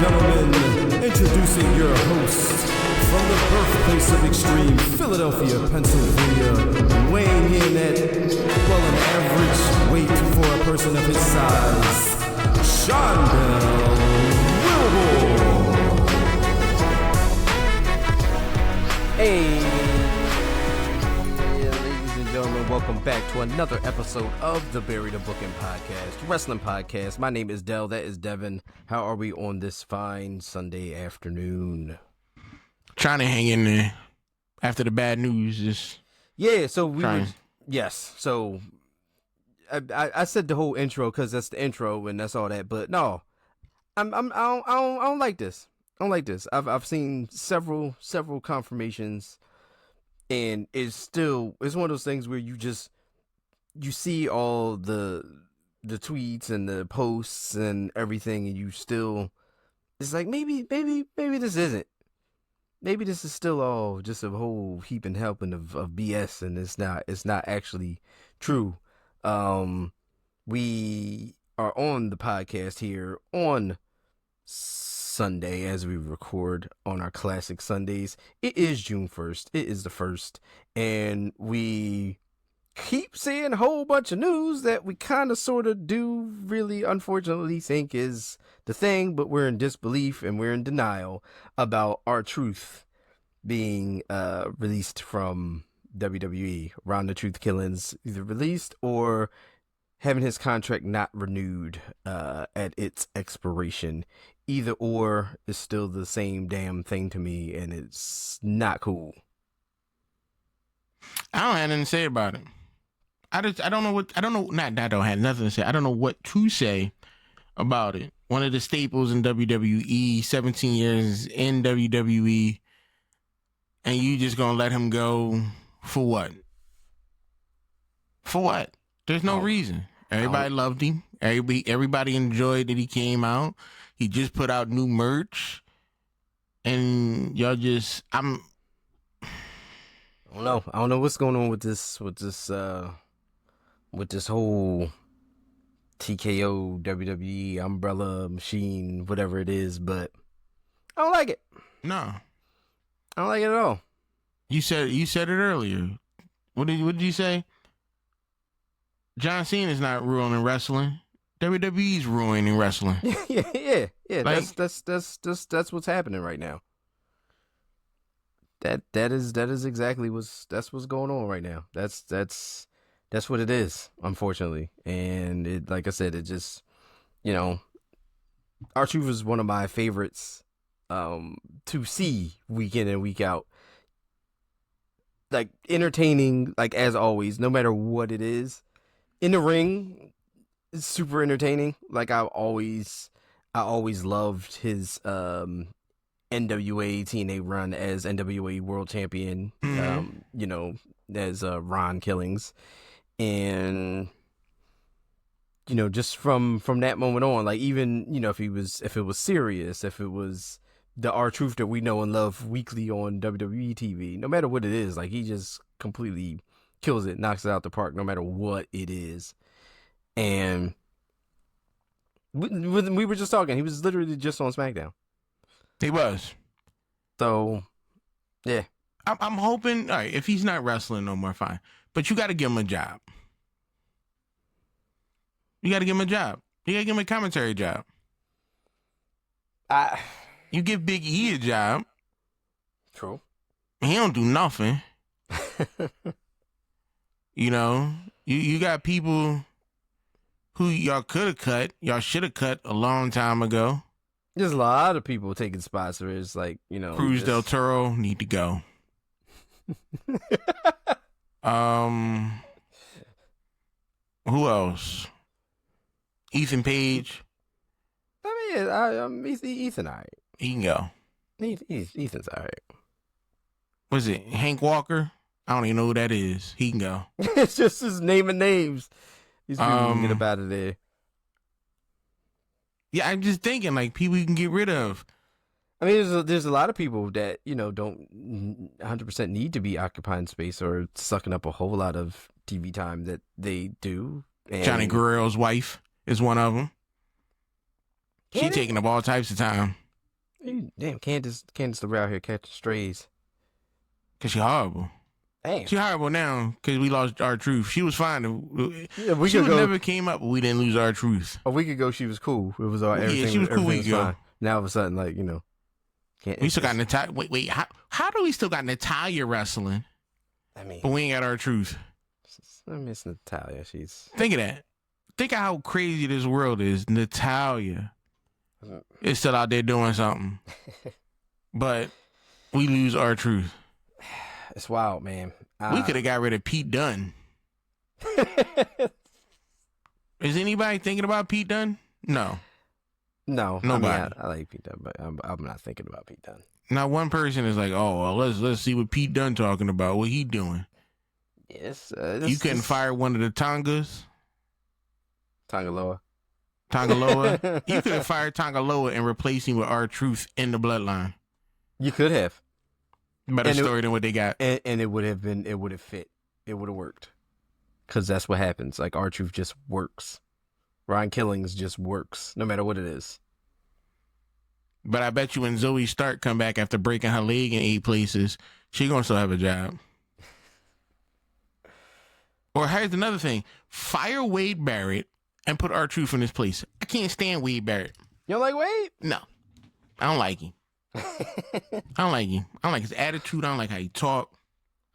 gentlemen, introducing your host from the birthplace of extreme, Philadelphia, Pennsylvania, weighing in at, well, an average weight for a person of his size, Shondell Wilbur. Hey, ladies and gentlemen, welcome back to another episode of the Bury the Booking Podcast, Wrestling Podcast. My name is Dell, that is Devin. How are we on this fine Sunday afternoon? Trying to hang in there after the bad news. So I said the whole intro because that's the intro and that's all that, but no, I don't like this. I don't like this. I've seen several confirmations, and it's one of those things where you see all the tweets and the posts and everything, and it's like maybe this isn't. Maybe this is still all just a whole heap and helping of BS, and it's not actually true. We are on the podcast here on Sunday as we record on our classic Sundays. It is June 1st. It is the 1st. And we keep seeing a whole bunch of news that we kind of sort of do really unfortunately think is the thing, but we're in disbelief and we're in denial about R-Truth being released from WWE. Ron the Truth Killings either released or having his contract not renewed at its expiration. Either or is still the same damn thing to me, and it's not cool. I don't have nothing to say about it. I don't know what to say about it. One of the staples in WWE, 17 years in WWE, and you just gonna let him go for what? For what? There's no reason. Everybody loved him. Everybody enjoyed that he came out. He just put out new merch, and y'all just I don't know what's going on with this whole TKO WWE umbrella machine, whatever it is, but I don't like it. No, I don't like it at all. You said it earlier. What did you say? John Cena's not ruining wrestling. WWE's ruining wrestling. Yeah. Like, That's what's happening right now. That is exactly what's going on right now. That's what it is, unfortunately. And it, like I said, it just, R-Truth is one of my favorites to see week in and week out. Like, entertaining, like, as always, no matter what it is. In the ring, it's super entertaining. Like, I always loved his NWA TNA run as NWA World Champion. As Ron Killings, and just from that moment on, like, even if it was serious, if it was the R-Truth that we know and love weekly on WWE TV, no matter what it is, like, he just completely kills it, knocks it out the park, no matter what it is. And we were just talking, he was literally just on SmackDown. he was. So, yeah. I'm hoping, all right, if he's not wrestling no more, fine. But you got to give him a job. You got to give him a job. You got to give him a commentary job. You give Big E a job. True. He don't do nothing. You got people who y'all could have cut, y'all should have cut a long time ago. There's a lot of people taking spots where it's like, Cruz del Toro need to go. Who else? Ethan Page. I mean, Ethan, all right. He can go. Ethan's all right. What is it? Hank Walker? I don't even know who that is. He can go. It's just his name and names. These people can get up out of there. Yeah, I'm just thinking, like, people you can get rid of. I mean, there's a lot of people that, don't 100% need to be occupying space or sucking up a whole lot of TV time that they do. And Johnny Guerrero's wife is one of them. She taking up all types of time. Hey, damn, Candace the out here catching strays. Cause she horrible. Damn. She horrible now because we lost our truth. She was fine. Yeah, She would never came up, but we didn't lose our truth. A week ago, she was cool. It was all everything. Yeah, she was cool. Everything was fine. Now all of a sudden, like we still got Natalia. Wait. How do we still got Natalia wrestling? I mean, but we ain't got our truth. I miss Natalia. Think of that. Think of how crazy this world is. Natalia is still out there doing something, but we lose our truth. It's wild, man. We could have got rid of Pete Dunne. Is anybody thinking about Pete Dunne? No. Nobody. I mean, I like Pete Dunne, but I'm not thinking about Pete Dunne. Not one person is like, oh, well, let's see what Pete Dunne talking about. What he doing? Yes. You couldn't fire one of the Tongas? Tongaloa. You could have fired Tongaloa and replaced him with R-Truth in the bloodline. You could have. Better story than what they got. And it would have fit. It would have worked. Because that's what happens. Like, R-Truth just works. Ryan Killings just works, no matter what it is. But I bet you when Zoe Stark come back after breaking her leg in 8 places, she gonna still have a job. Or here's another thing. Fire Wade Barrett and put R-Truth in his place. I can't stand Wade Barrett. You don't like Wade? No. I don't like him. I don't like him. I don't like his attitude. I don't like how he talk.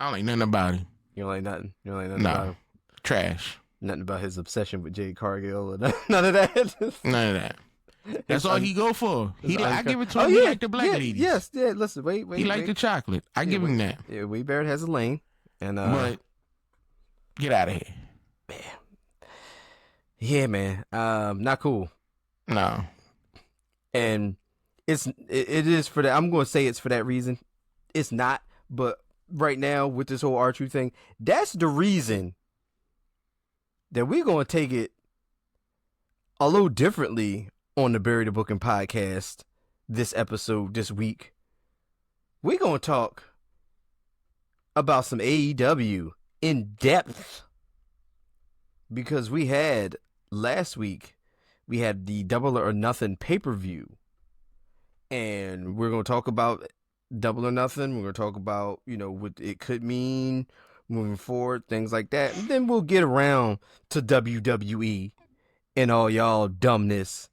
I don't like nothing about him. You don't like nothing? You don't like nothing about him? Trash. Nothing about his obsession with Jade Cargill or none of that? None of that. That's all he go for. I give it to him. He like the black ladies. Yes, yeah. Listen, wait. He like the chocolate. I give him that. Yeah, Wade Barrett has a lane. But get out of here. Man. Yeah, man. Not cool. No. And it is for that. I'm going to say it's for that reason. It's not, but right now with this whole R-Truth thing, that's the reason that we're going to take it a little differently on the Bury the Booking podcast this episode, this week. We're going to talk about some AEW in depth because we had last week, we had the Double or Nothing pay-per-view, and we're going to talk about Double or Nothing. We're going to talk about, what it could mean moving forward, things like that. And then we'll get around to WWE and all y'all dumbness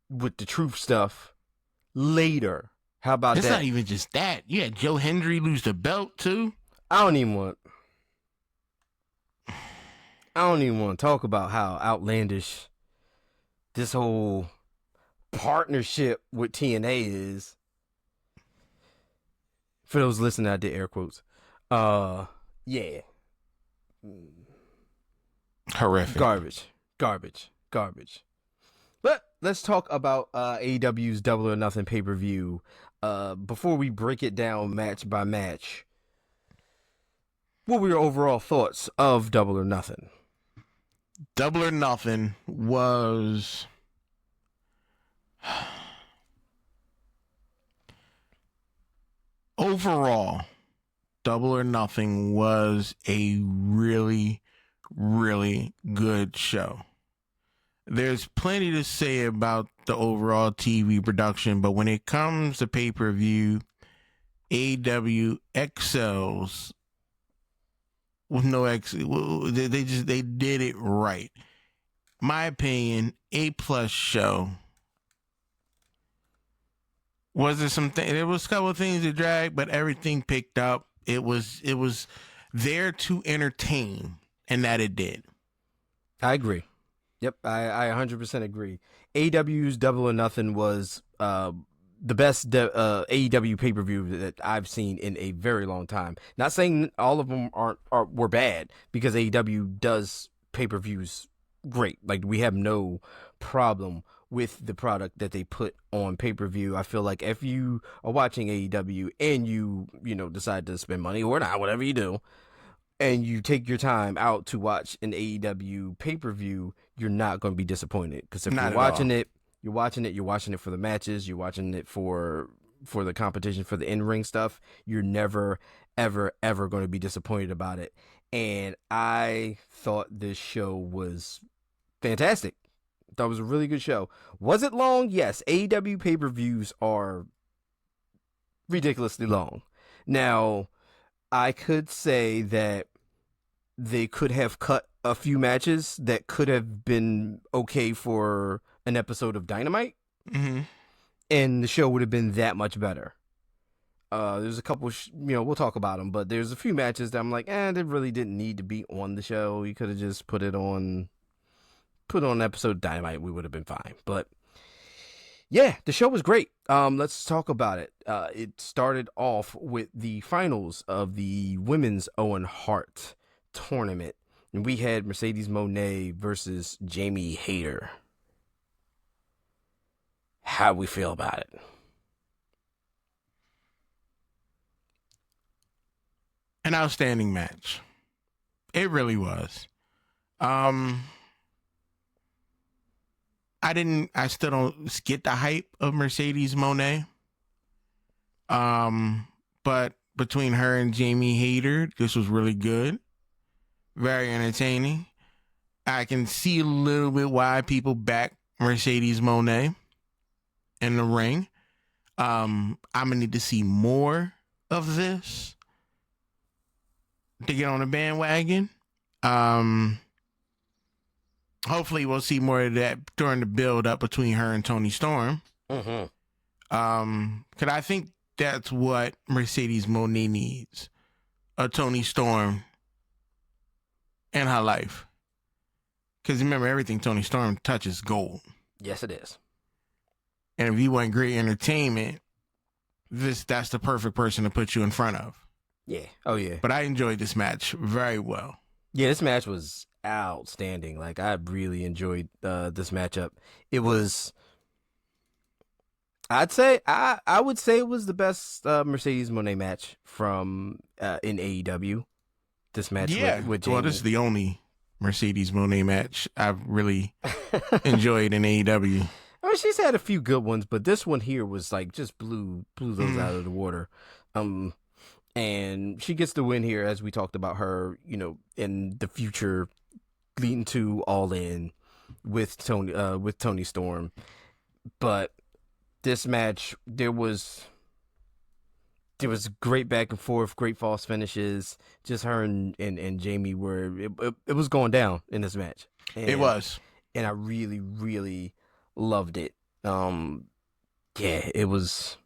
with the truth stuff later. How about that? It's not even just that. You had Joe Hendry lose the belt too. I don't even want to talk about how outlandish this whole partnership with TNA is. For those listening, I did air quotes. Yeah. Horrific. Garbage. But let's talk about AEW's Double or Nothing pay-per-view. Before we break it down match by match, what were your overall thoughts of Double or Nothing? Double or Nothing was overall, Double or Nothing was a really, really good show. There's plenty to say about the overall TV production, but when it comes to pay-per-view, AEW excels with no X. They did it right. My opinion, A+ show. Was there there was a couple of things that dragged, but everything picked up. It was there to entertain, and that it did. I agree. Yep, I 100% agree. AEW's Double or Nothing was the best AEW pay-per-view that I've seen in a very long time. Not saying all of them were bad, because AEW does pay-per-views great. Like, we have no problem with the product that they put on pay-per-view. I feel like if you are watching AEW and you decide to spend money or not, whatever you do, and you take your time out to watch an AEW pay-per-view, you're not going to be disappointed. Because if you're watching it for the matches, you're watching it for the competition, for the in-ring stuff, you're never, ever, ever going to be disappointed about it. And I thought this show was fantastic. That was a really good show. Was it long? Yes. AEW pay-per-views are ridiculously long. Now, I could say that they could have cut a few matches that could have been okay for an episode of Dynamite, and the show would have been that much better. There's a couple, we'll talk about them, but there's a few matches that I'm like, they really didn't need to be on the show. You could have just put on an episode of Dynamite. We would have been fine. But yeah, the show was great. Let's talk about it. It started off with the finals of the Women's Owen Hart tournament, and we had Mercedes Moné versus Jamie Hayter. How we feel about it? An outstanding match. It really was. I still don't get the hype of Mercedes Moné. But between her and Jamie Hayter, this was really good. Very entertaining. I can see a little bit why people back Mercedes Moné in the ring. I'm gonna need to see more of this to get on the bandwagon. Hopefully we'll see more of that during the build up between her and Toni Storm. Cause I think that's what Mercedes Moné needs. A Toni Storm in her life. Cause remember, everything Toni Storm touches gold. Yes, it is. And if you want great entertainment, that's the perfect person to put you in front of. Yeah. Oh, yeah. But I enjoyed this match very well. Yeah, this match was outstanding. Like, I really enjoyed this matchup. It was, I would say it was the best Mercedes Moné match from in AEW. This match with Jamie. Well, this is the only Mercedes Moné match I've really enjoyed in AEW. I mean, she's had a few good ones, but this one here was like just blew those out of the water. And she gets the win here, as we talked about her, in the future, leading to All In with Toni Storm. But this match, there was great back and forth, great false finishes. Just her and Jamie it was going down in this match. It was, and I really, really loved it. It was.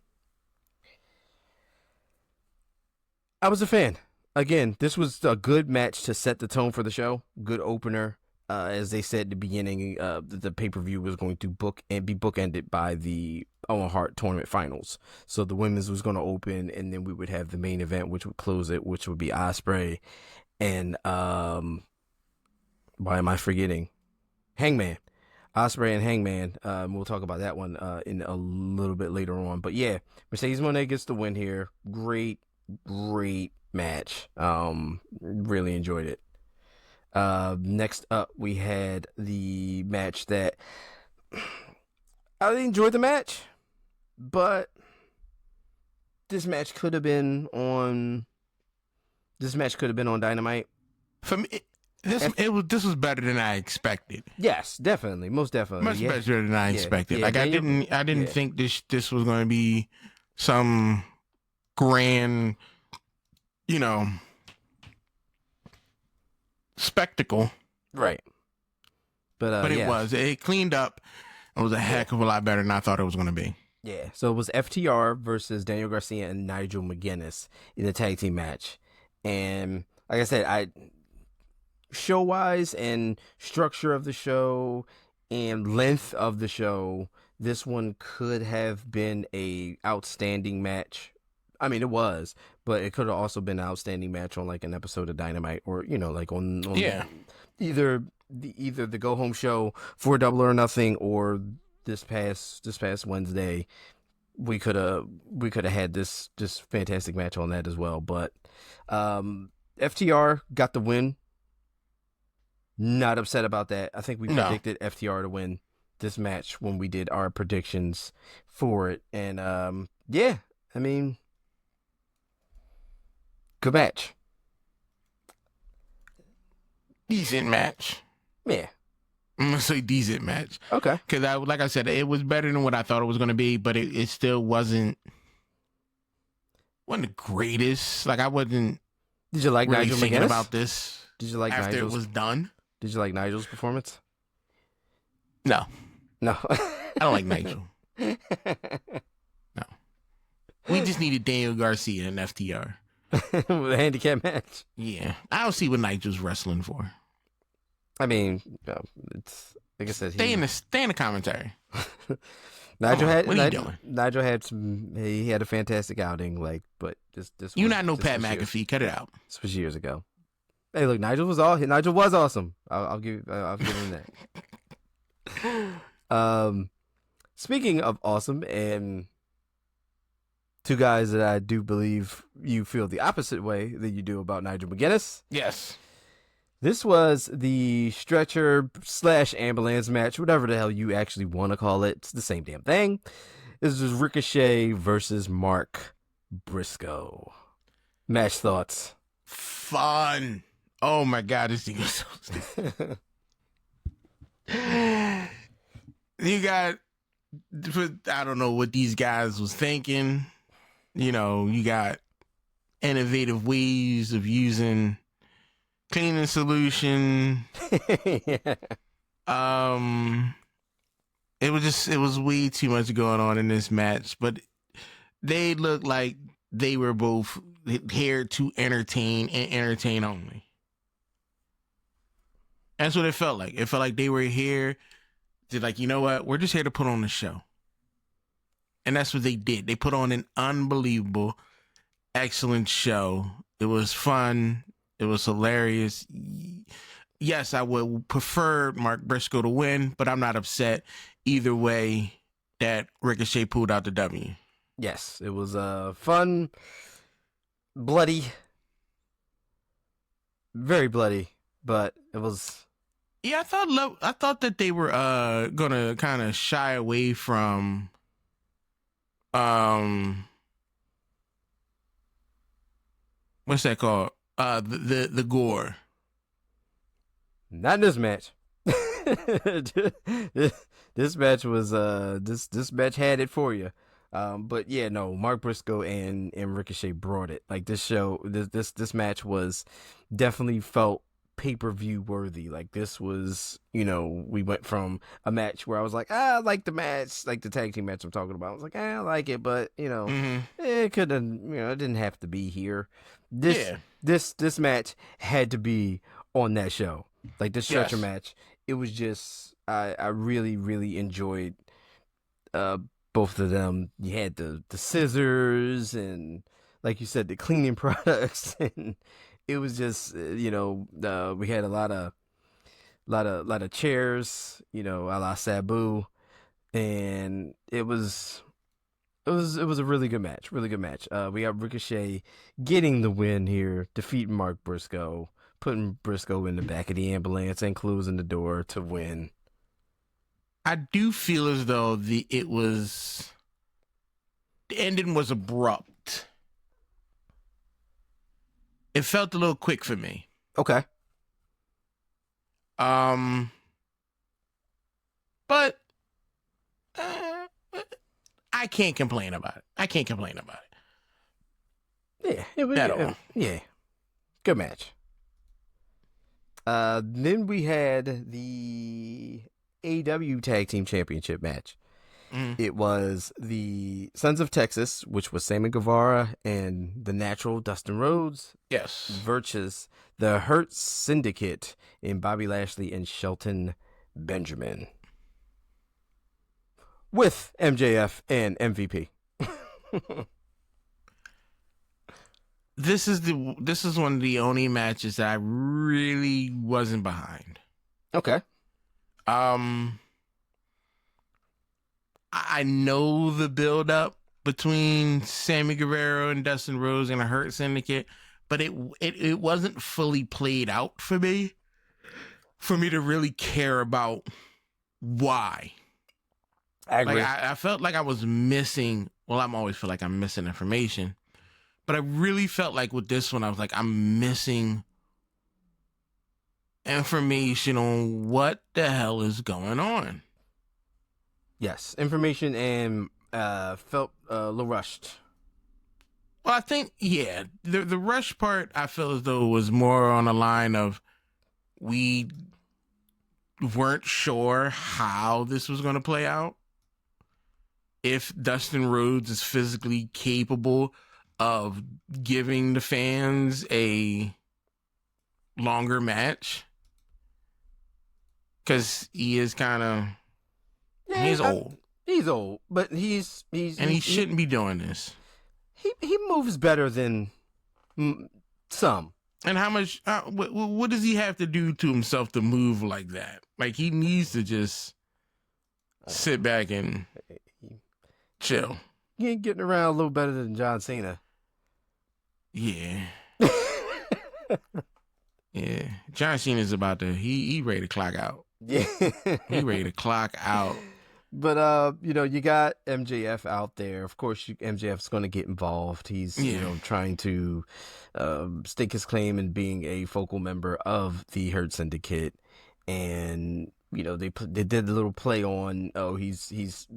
I was a fan. Again, this was a good match to set the tone for the show. Good opener. As they said at the beginning, the pay-per-view was going to be bookended by the Owen Hart tournament finals. So the women's was going to open, and then we would have the main event, which would close it, which would be Ospreay and why am I forgetting? Hangman. Ospreay and Hangman. We'll talk about that one in a little bit later on. But yeah, Mercedes Moné gets the win here. Great match. Really enjoyed it. Next up, we had the match that I enjoyed the match, but this match could have been on Dynamite. For me, this was better than I expected. Yes, definitely, most definitely, much better than I expected. Yeah, like I didn't think this was going to be some grand, spectacle. Right. But it was. It cleaned up. It was a heck of a lot better than I thought it was going to be. Yeah. So it was FTR versus Daniel Garcia and Nigel McGuinness in the tag team match. And like I said, show-wise and structure of the show and length of the show, this one could have been a outstanding match. I mean, it was, but it could have also been an outstanding match on like an episode of Dynamite, or like on either the go home show for Double or Nothing, or this past Wednesday. We could have had this fantastic match on that as well. But FTR got the win. Not upset about that. I think we predicted FTR to win this match when we did our predictions for it, and I mean. Good match. Decent match. Yeah. I'm gonna say decent match. Okay. Because like I said, it was better than what I thought it was gonna be, but it still wasn't the greatest. Like I wasn't Did you like really Nigel thinking McGuinness? about this Did you like after Nigel's? it was done. Did you like Nigel's performance? No, No. I don't like Nigel. No, we just needed Daniel Garcia in FTR. With a handicap match. Yeah, I don't see what Nigel's wrestling for. I mean, it's like I said. Stay in the commentary. Nigel had. What are you doing? Nigel had some. He had a fantastic outing. Like, but this. You was, not know this Pat was McAfee. years. Cut it out. This was years ago. Hey, look, Nigel was awesome. I'll give him that. Speaking of awesome, and two guys that I do believe you feel the opposite way that you do about Nigel McGuinness. Yes. This was the stretcher/ambulance match, whatever the hell you actually want to call it. It's the same damn thing. This was Ricochet versus Mark Briscoe. Match thoughts. Fun. Oh my God, this thing was so stupid. You got, I don't know what these guys was thinking. You know, you got innovative ways of using cleaning solution. Yeah. It was way too much going on in this match, but they looked like they were both here to entertain and entertain only. That's what it felt like. It felt like they were here to, like, you know what? We're just here to put on the show. And that's what they did. They put on an unbelievable, excellent show. It was fun. It was hilarious. Yes, I would prefer Mark Briscoe to win, but I'm not upset either way that Ricochet pulled out the W. Yes, it was fun, bloody, very bloody, but it was. Yeah, I thought that they were gonna kind of shy away from what's that called? The gore. Not in this match. This match was this match had it for you. But yeah, no, Mark Briscoe and Ricochet brought it. Like this match was definitely felt pay-per-view worthy. Like this was, you know, we went from a match where I was like, I like the match, like the tag team match I'm talking about. I was like, I like it, but you know, it could have, you know, it didn't have to be here. This match had to be on that show. Like this stretcher match, it was just I really, really enjoyed both of them. You had the scissors and, like you said, the cleaning products, and it was just you know, we had a lot of chairs, you know, a la Sabu, and it was a really good match. We got Ricochet getting the win here, defeating Mark Briscoe, putting Briscoe in the back of the ambulance and closing the door to win. I do feel as though the ending was abrupt. It felt a little quick for me. Okay. But I can't complain about it. Yeah, it was. Yeah, good match. Then we had the AEW Tag Team Championship match. It was the Sons of Texas, which was Sammy Guevara and the Natural Dustin Rhodes. Yes. Versus the Hurt Syndicate in Bobby Lashley and Shelton Benjamin. With MJF and MVP. This is one of the only matches that I really wasn't behind. Okay. I know the build up between Sammy Guevara and Dustin Rhodes and the Hurt Syndicate, but it wasn't fully played out for me to really care about why. I agree. Like I felt like I was missing. Well, I'm always feel like I'm missing information, but I really felt like with this one, I was like, I'm missing information on what the hell is going on. Yes, information and felt a little rushed. Well, I think, yeah, the rush part, I feel as though was more on the line of we weren't sure how this was going to play out. If Dustin Rhodes is physically capable of giving the fans a longer match. Because he is kind of, he's old. He's old, but he's and he shouldn't be doing this. He moves better than some. And how much, what does he have to do to himself to move like that? Like, he needs to just sit back and chill. He ain't getting around a little better than John Cena. Yeah. Yeah. John Cena's about to, he ready to clock out. Yeah. He ready to clock out. But, you got MJF out there. Of course, MJF's going to get involved. He's, trying to stake his claim in being a focal member of the Hurt Syndicate. And, they did a little play on, he's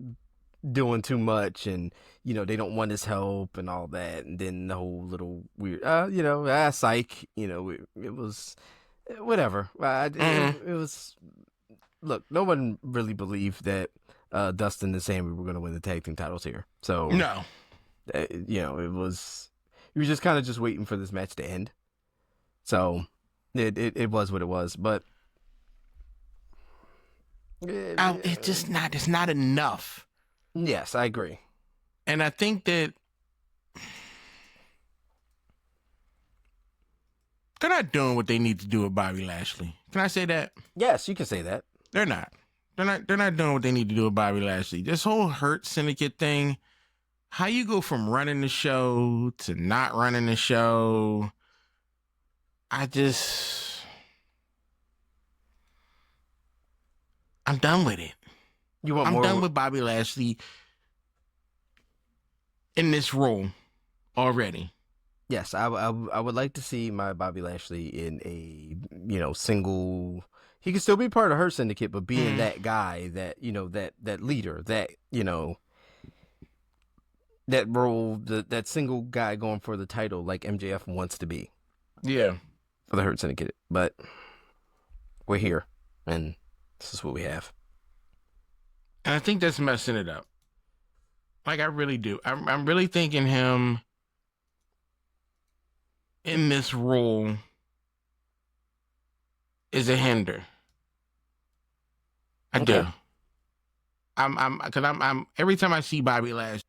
doing too much and, they don't want his help and all that. And then the whole little weird, psych, it was whatever. It was, look, no one really believed that Dustin and Sammy were going to win the tag team titles here. So, no, it was, you were just kind of just waiting for this match to end. So it was what it was, but it's not enough. Yes, I agree. And I think that they're not doing what they need to do with Bobby Lashley. Can I say that? Yes, you can say that. They're not. They're not doing what they need to do with Bobby Lashley. This whole Hurt Syndicate thing, how you go from running the show to not running the show, I'm done with it. I'm done with Bobby Lashley in this role already. Yes, I would like to see my Bobby Lashley in a, single. He could still be part of her syndicate, but being that guy, that, that leader, that, that role, that single guy going for the title like MJF wants to be. Yeah. For the Hurt Syndicate. But we're here, and this is what we have. And I think that's messing it up. Like, I really do. I'm really thinking him in this role is a hinder. I do. I'm every time I see Bobby Lashley.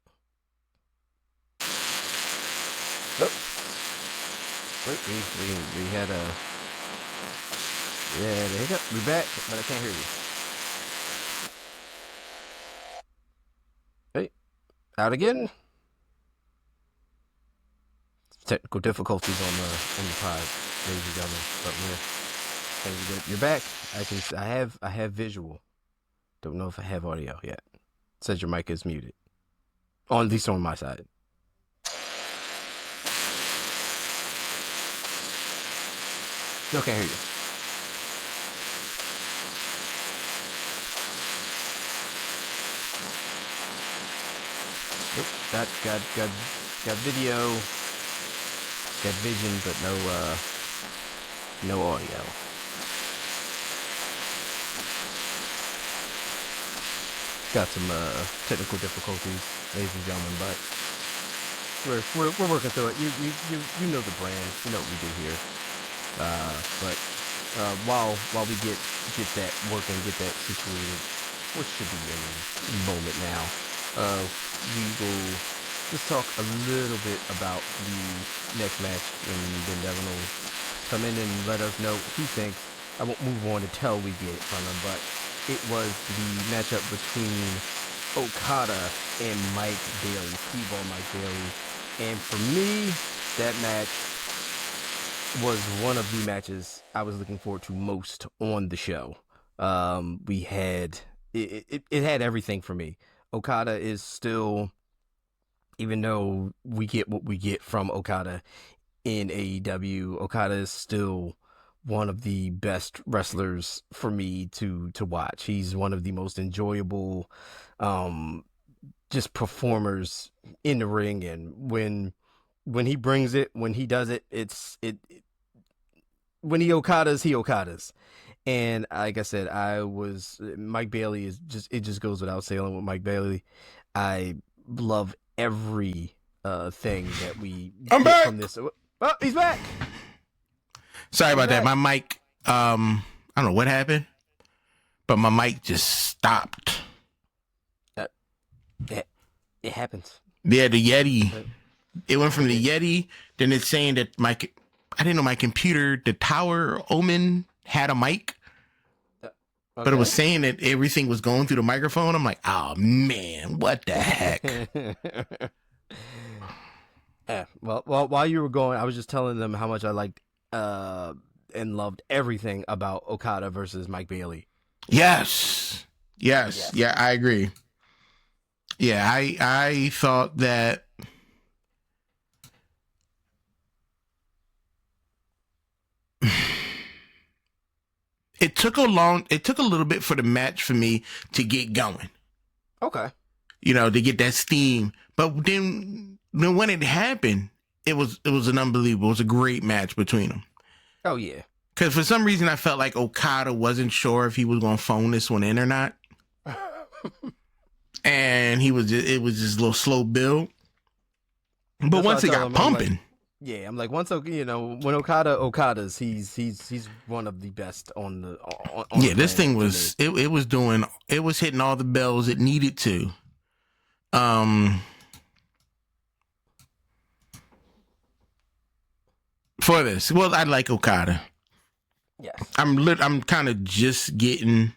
Oh. Wait, we had a the hiccup. We back, but I can't hear you. Hey, out again. Technical difficulties on the pod, ladies and gentlemen. But you're back. I have visual. Don't know if I have audio yet. It says your mic is muted. At least on my side. Still can't hear you. Nope, got video, got vision, but no audio. Got some technical difficulties, ladies and gentlemen, but we're working through it. You know the brand, you know what we do here. But while we get that working, get that situated, which should be any moment now, we will just talk a little bit about the next match, and then Devin will come in and let us know what he thinks. I won't move on until we get it from him, but it was the matchup between Okada and Mike Bailey, T-Ball Mike Bailey. And for me, that match was one of the matches I was looking forward to most on the show. We had, it had everything for me. Okada is still, even though we get what we get from Okada in AEW, Okada is still one of the best wrestlers for me to watch. He's one of the most enjoyable just performers in the ring, and when he brings it, when he does it, when he Okadas. And like I said, Mike Bailey is just, it just goes without saying with Mike Bailey. I love every thing that we I'm get back from this. Oh, he's back. Sorry about that. My mic, I don't know what happened, but my mic just stopped. It happens. Yeah, the Yeti. It went from the Yeti, then it's saying that I didn't know my computer, the Tower Omen, had a mic. But it was saying that everything was going through the microphone. I'm like, oh man, what the heck? Yeah. Well, while you were going, I was just telling them how much I liked and loved everything about Okada versus Mike Bailey. Yes. Yeah, I agree. Yeah, I thought that it took a little bit for the match for me to get going. Okay. To get that steam. But then when it happened, it was unbelievable. It was a great match between them. Oh yeah. Because for some reason I felt like Okada wasn't sure if he was going to phone this one in or not. And it was just a little slow build. But once it got pumping. I'm like, once when Okada's, he's one of the best on the this thing was it was hitting all the bells it needed to. For this, well, I like Okada. Yes, I'm kind of just getting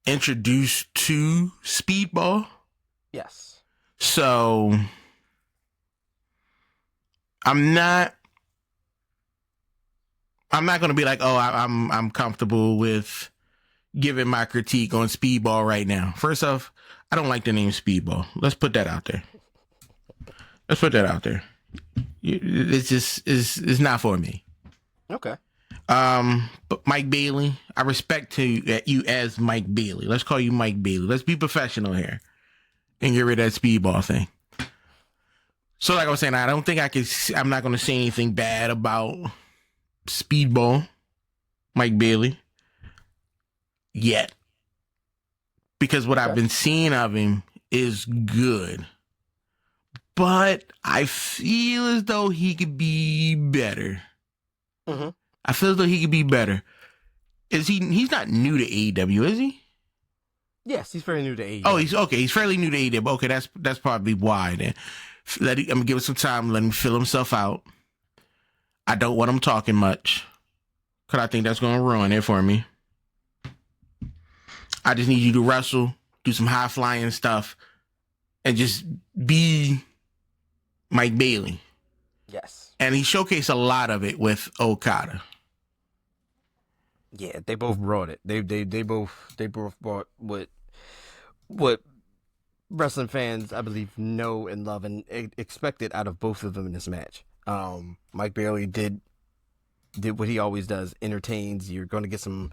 introduced to Speedball. Yes, so I'm not going to be like, oh, I'm comfortable with giving my critique on Speedball right now. First off, I don't like the name Speedball. Let's put that out there. It's just it's not for me. Okay. But Mike Bailey, I respect you as Mike Bailey. Let's call you Mike Bailey. Let's be professional here and get rid of that Speedball thing. So like I was saying, I don't think I'm not going to say anything bad about Speedball, Mike Bailey, yet. Because what I've been seeing of him is good. But I feel as though he could be better. Mm-hmm. I feel as though he could be better. He's not new to AEW, is he? Yes, he's fairly new to AEW. Oh, he's fairly new to AEW. Okay, that's probably why then. I'm gonna give him some time, let him fill himself out. I don't want him talking much, because I think that's gonna ruin it for me. I just need you to wrestle, do some high flying stuff, and just be Mike Bailey. Yes. And he showcased a lot of it with Okada. Yeah, they both brought it. They both brought what wrestling fans, I believe, know and love and expected out of both of them in this match. Mike Bailey did what he always does, entertains. You're going to get some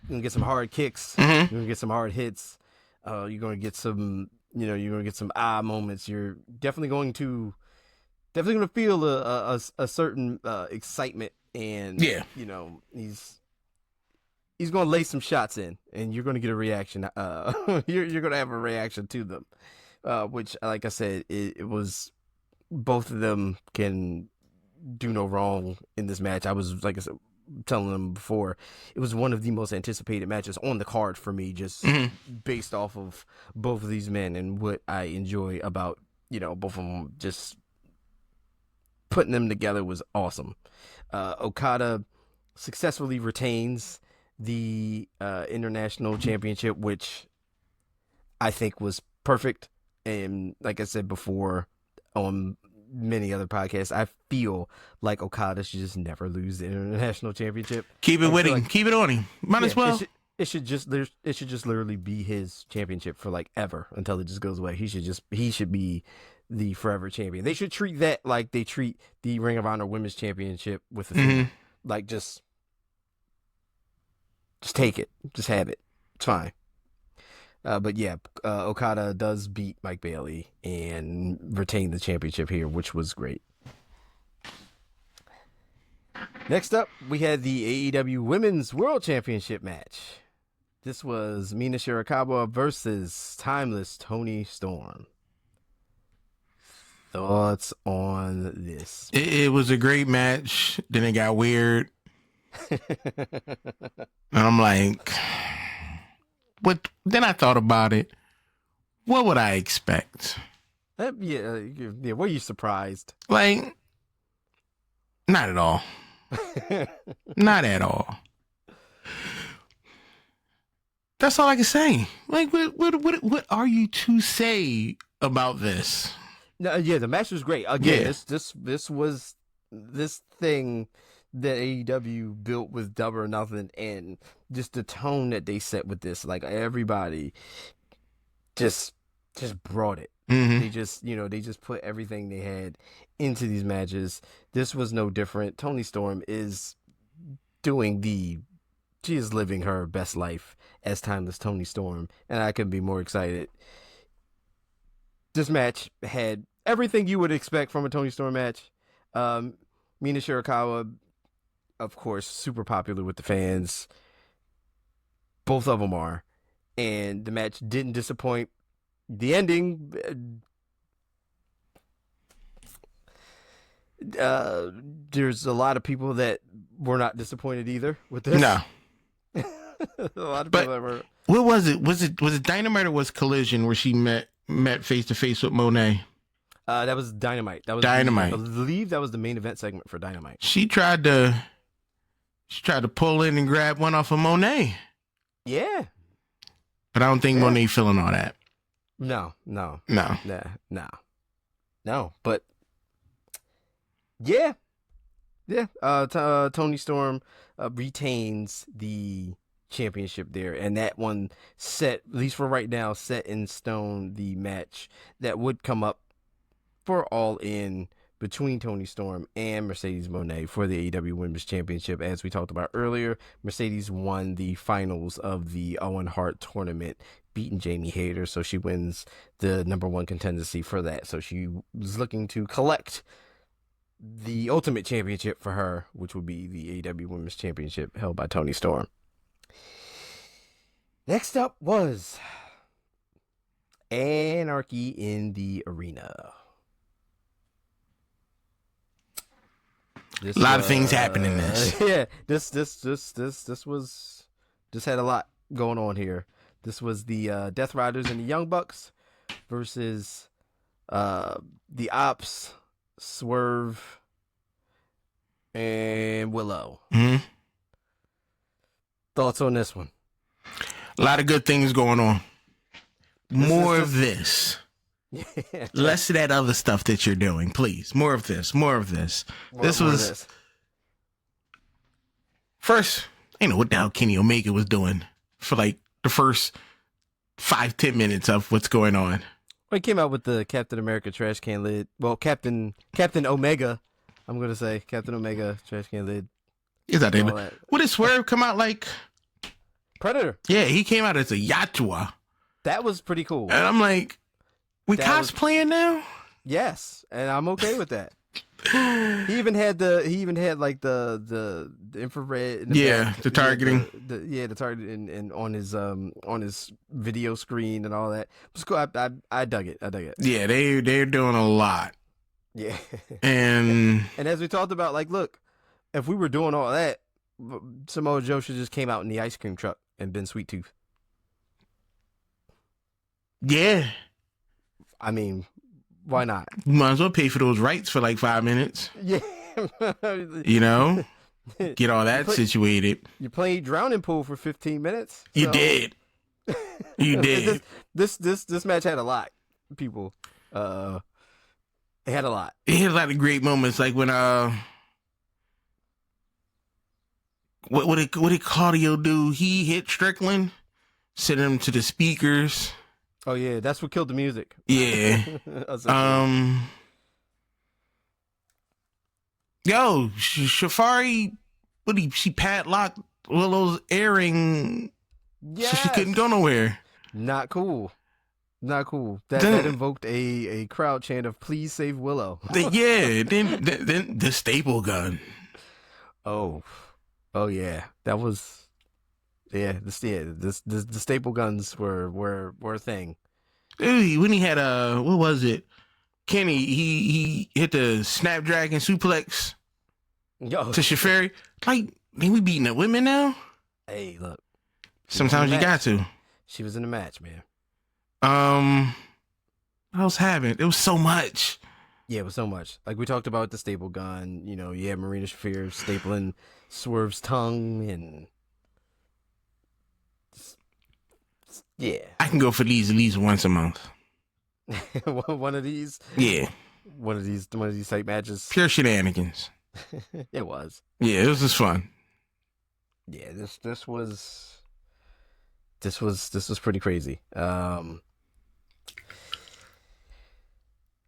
hard kicks. Mm-hmm. You're going to get some hard hits. You're going to get some, you're going to get some moments. You're definitely going to feel a certain excitement, and yeah, he's going to lay some shots in, and you're going to get a reaction. You're going to have a reaction to them, which, like I said, it was, both of them can do no wrong in this match. I was, like I said, telling them before, it was one of the most anticipated matches on the card for me, just based off of both of these men and what I enjoy about, both of them. Just putting them together was awesome. Okada successfully retains the international championship, which I think was perfect. And like I said before on many other podcasts, I feel like Okada should just never lose the international championship. Keep it with him. Keep it on him. Might as well. It should just literally be his championship for like ever, until it just goes away. He should be the forever champion. They should treat that like they treat the Ring of Honor Women's Championship with the like, just Just take it. Just have it. It's fine. But yeah, Okada does beat Mike Bailey and retain the championship here, which was great. Next up, we had the AEW Women's World Championship match. This was Mina Shirakawa versus Timeless Toni Storm. Thoughts on this? It was a great match. Then it got weird. And I'm like, what? Then I thought about it. What would I expect? Yeah. Were you surprised? Like, not at all. Not at all. That's all I can say. Like, what are you to say about this? No, yeah, the match was great. Again, this was this thing that AEW built with Double or Nothing, and just the tone that they set with this. Like, everybody just brought it. Mm-hmm. They just put everything they had into these matches. This was no different. Toni Storm is she is living her best life as Timeless Toni Storm, and I couldn't be more excited. This match had everything you would expect from a Toni Storm match. Mina Shirakawa, of course, super popular with the fans. Both of them are. And the match didn't disappoint. The ending, there's a lot of people that were not disappointed either with this. No. A lot of people that were. What was it? Was it Dynamite or was Collision where she met face to face with Monet? That was Dynamite. That was Dynamite. I believe that was the main event segment for Dynamite. She tried to pull in and grab one off of Monet. Yeah. But I don't think Monet feeling all that. No. But yeah. Toni Storm retains the championship there, and that one set, at least for right now, set in stone the match that would come up for All In between Toni Storm and Mercedes Moné for the AEW Women's Championship. As we talked about earlier, Mercedes won the finals of the Owen Hart tournament, beating Jamie Hayter, so she wins the #1 contendency for that. So she was looking to collect the ultimate championship for her, which would be the AEW Women's Championship held by Toni Storm. Next up was Anarchy in the Arena. A lot of things happen in this. Yeah, this had a lot going on here. This was the Death Riders and the Young Bucks versus the Ops, Swerve, and Willow. Mm-hmm. Thoughts on this one? A lot of good things going on. More of this. Less of that other stuff that you're doing, please. More of this. First, I know what the hell Kenny Omega was doing for like the first 5-10 minutes of what's going on. Well, he came out with the Captain America trash can lid. Well, Captain Omega, I'm going to say. Captain Omega trash can lid. Is that it? What did Swerve come out like? Predator. Yeah, he came out as a Yatua. That was pretty cool. And I'm like, we cosplaying now? Yes, and I'm okay with that. He even had like the infrared. The targeting. The targeting and on his video screen and all that. It was cool. I dug it. Yeah, they're doing a lot. Yeah. And as we talked about, like, look, if we were doing all that, Samoa Joe should just came out in the ice cream truck and been Sweet Tooth. Yeah. I mean, why not? You might as well pay for those rights for like 5 minutes. Yeah. You know? Get all that situated. You played drowning pool for 15 minutes. You did. You did. This match had a lot. People. It had a lot. It had a lot of great moments, like when what did Claudio do? He hit Strickland, sent him to the speakers. Oh yeah, that's what killed the music. Yeah. Shafari, she padlocked Willow's airing, so she couldn't go nowhere. Not cool. Not cool. That invoked a crowd chant of "Please save Willow." Yeah. Then the staple gun. Oh yeah. That was the staple guns were a thing. Dude, when he had what was it? Kenny, he hit the Snapdragon suplex to Shafiri. Like, man, we beating the women now? Hey, look. Sometimes you got to. She was in the match, man. What else happened? It was so much. Yeah, it was so much. Like we talked about the staple gun, Marina Shafir stapling Swerve's tongue and yeah. I can go for these at least once a month. One of these? Yeah. One of these type matches. Pure shenanigans. It was. Yeah, it was just fun. Yeah, this was pretty crazy. I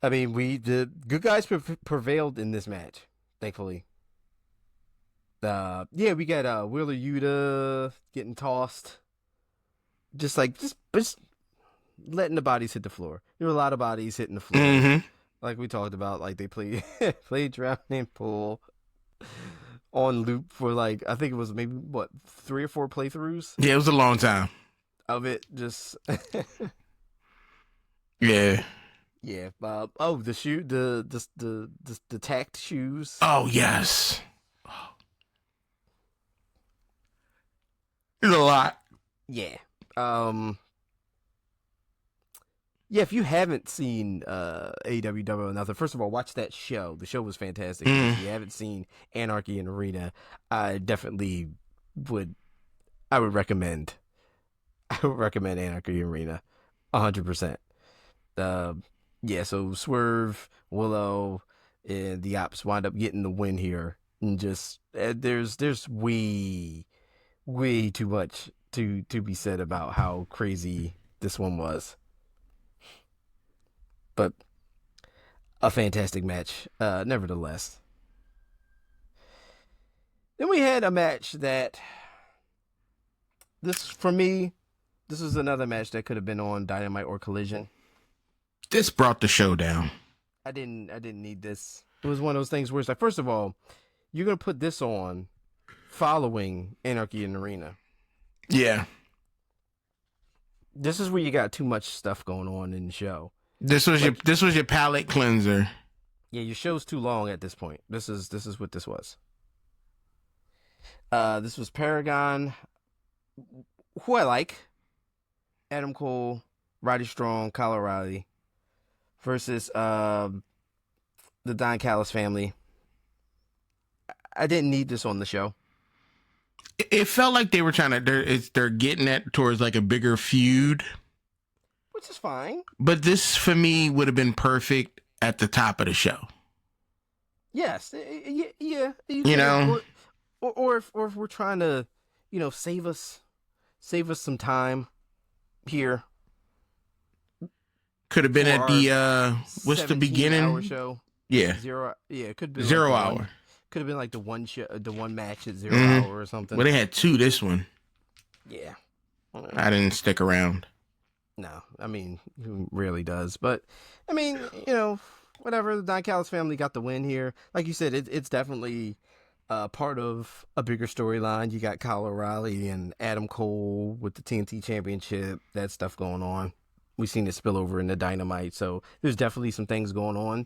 mean, the good guys prevailed in this match, thankfully. We got Wheeler Yuta getting tossed, just letting the bodies hit the floor. There were a lot of bodies hitting the floor, like we talked about. Like they played Drowning Pool on loop for I think it was maybe 3 or 4 playthroughs. Yeah, it was a long time of it. Just yeah. Yeah. The shoe, the tacked shoes. Oh yes. It's a lot. Yeah. Yeah, if you haven't seen AEW Double or Nothing, first of all, watch that show. The show was fantastic. If you haven't seen Anarchy in Arena, I definitely would. I would recommend Anarchy in Arena, 100%. Yeah, so Swerve, Willow, and the Ops wind up getting the win here, and just there's way too much to be said about how crazy this one was. But a fantastic match, nevertheless. Then we had a match that for me, this was another match that could have been on Dynamite or Collision. This brought the show down. I didn't need this. It was one of those things where it's like, first of all, you're gonna put this on following Anarchy in the Arena. Yeah. This is where you got too much stuff going on in the show. This was your palate cleanser. Yeah, your show's too long at this point. This is what this was. This was Paragon, who I like, Adam Cole, Roddy Strong, Kyle O'Reilly, versus the Don Callis family. I didn't need this on the show. It felt like they were they're getting at towards a bigger feud. Which is fine. But this, for me, would have been perfect at the top of the show. Yes. Yeah. Or if we're trying to, save us some time here. Could have been at the, what's the beginning? 17-hour show. Yeah. It could have been 0 hour. Could have been the one match at 0 hour or something. Well, they had 2 this one. Yeah. I didn't stick around. No, I mean, who rarely does. But, I mean, whatever. The Don Callis family got the win here. Like you said, it's definitely part of a bigger storyline. You got Kyle O'Reilly and Adam Cole with the TNT Championship. That stuff going on. We've seen it spill over into Dynamite. So there's definitely some things going on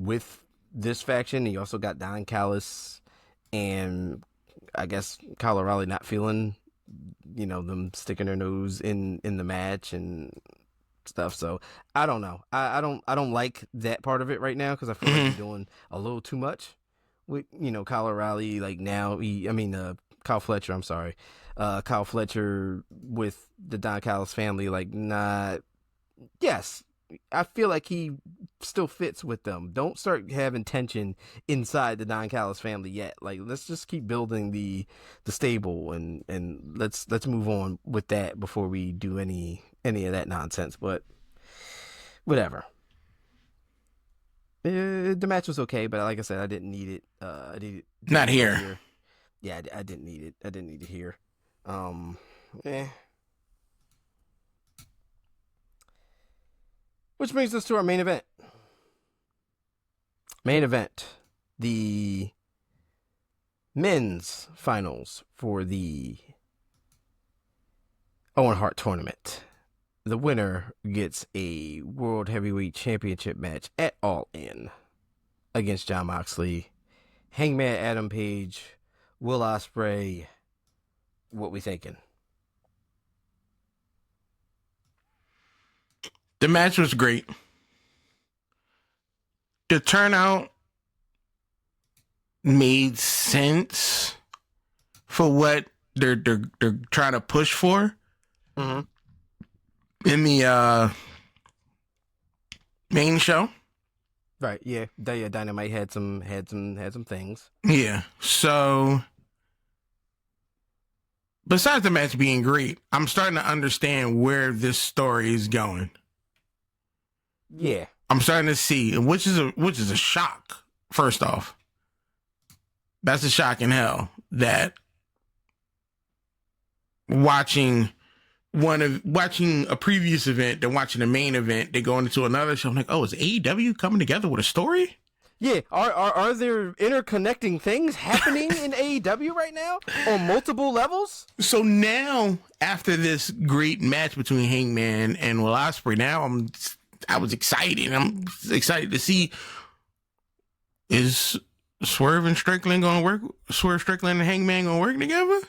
with this faction. You also got Don Callis and I guess Kyle O'Reilly not feeling them sticking their nose in the match and stuff. So I don't know. I don't like that part of it right now because I feel like you're doing a little too much with Kyle O'Reilly. Kyle Fletcher. I'm sorry, Kyle Fletcher with the Don Callis family. Yes, I feel like he still fits with them. Don't start having tension inside the Don Callis family yet. Let's just keep building the stable and let's move on with that before we do any of that nonsense. But whatever. The match was okay, but like I said, I didn't need it. Not here. yeah, I didn't need it. I didn't need to hear. Eh. Which brings us to our main event. Main event. The men's finals for the Owen Hart tournament. The winner gets a World Heavyweight Championship match at All In against Jon Moxley, Hangman Adam Page, Will Ospreay. What we thinking? The match was great. The turnout made sense for what they're trying to push for. Mm-hmm. In the main show. Right, yeah. Dynamite had some things. Yeah. So besides the match being great, I'm starting to understand where this story is going. Yeah. I'm starting to see, which is a shock, first off. That's a shock in hell that watching a previous event, then watching the main event, they go into another show. I'm like, oh, is AEW coming together with a story? Yeah, are there interconnecting things happening in AEW right now on multiple levels? So now, after this great match between Hangman and Will Ospreay, now I was excited. I'm excited to see, is Swerve and Strickland going to work? Swerve Strickland and Hangman going to work together?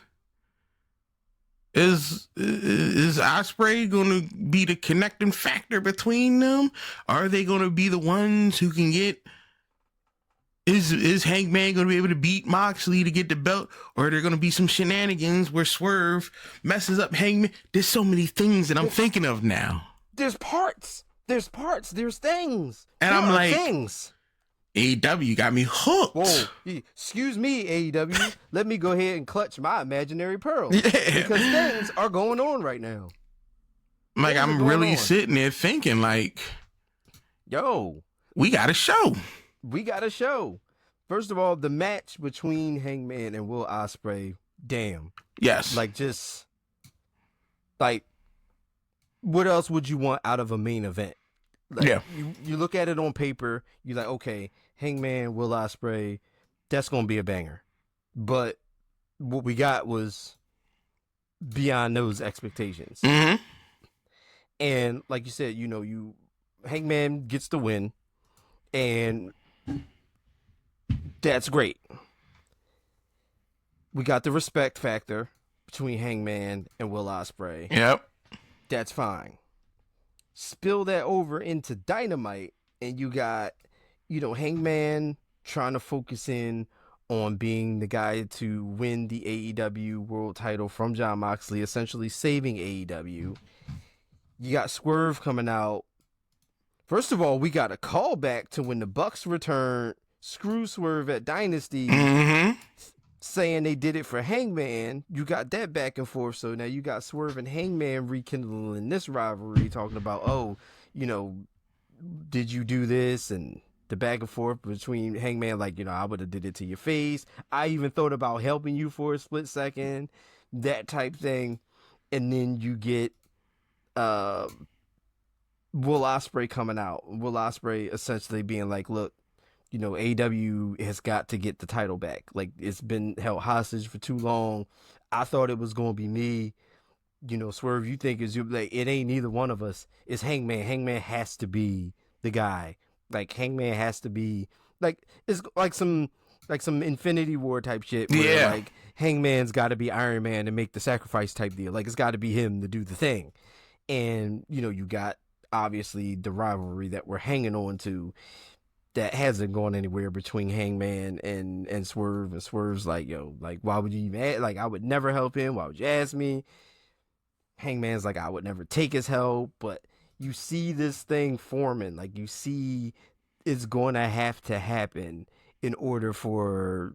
Is Ospreay going to be the connecting factor between them? Are they going to be the ones who can get? Is Hangman going to be able to beat Moxley to get the belt, or are there going to be some shenanigans where Swerve messes up Hangman? There's so many things that I'm thinking of now. There's parts. There's things. And there I'm like, things. AEW got me hooked. Whoa, excuse me, AEW. Let me go ahead and clutch my imaginary pearl. Yeah. Because things are going on right now. Like, I'm really sitting there thinking, like, yo, we got a show. First of all, the match between Hangman and Will Ospreay, damn. Yes. Like, what else would you want out of a main event? Like, yeah. You look at it on paper, you're like, okay, Hangman, Will Ospreay, that's going to be a banger. But what we got was beyond those expectations. Mm-hmm. And like you said, Hangman gets the win, and that's great. We got the respect factor between Hangman and Will Ospreay. Yep. That's fine. Spill that over into Dynamite, and you got, Hangman trying to focus in on being the guy to win the AEW world title from Jon Moxley, essentially saving AEW. You got Swerve coming out. First of all, we got a callback to when the Bucks returned, screw Swerve at Dynasty, saying they did it for Hangman. You got that back and forth. So now you got Swerve and Hangman rekindling this rivalry, talking about, did you do this? And the back and forth between Hangman, like, I would have did it to your face. I even thought about helping you for a split second, that type thing. And then you get Will Ospreay coming out. Will Ospreay essentially being like, look, AEW has got to get the title back. Like, it's been held hostage for too long. I thought it was going to be me. Swerve, you think it ain't neither one of us. It's Hangman. Hangman has to be the guy. Like, Hangman has to be, like, it's like some Infinity War type shit where, like, Hangman's got to be Iron Man and make the sacrifice type deal. Like, it's got to be him to do the thing. And, you got, obviously, the rivalry that we're hanging on to that hasn't gone anywhere between Hangman and Swerve. And Swerve's like, yo, like, why would you even like, I would never help him. Why would you ask me? Hangman's like, I would never take his help. But you see this thing forming. Like, you see it's going to have to happen in order for,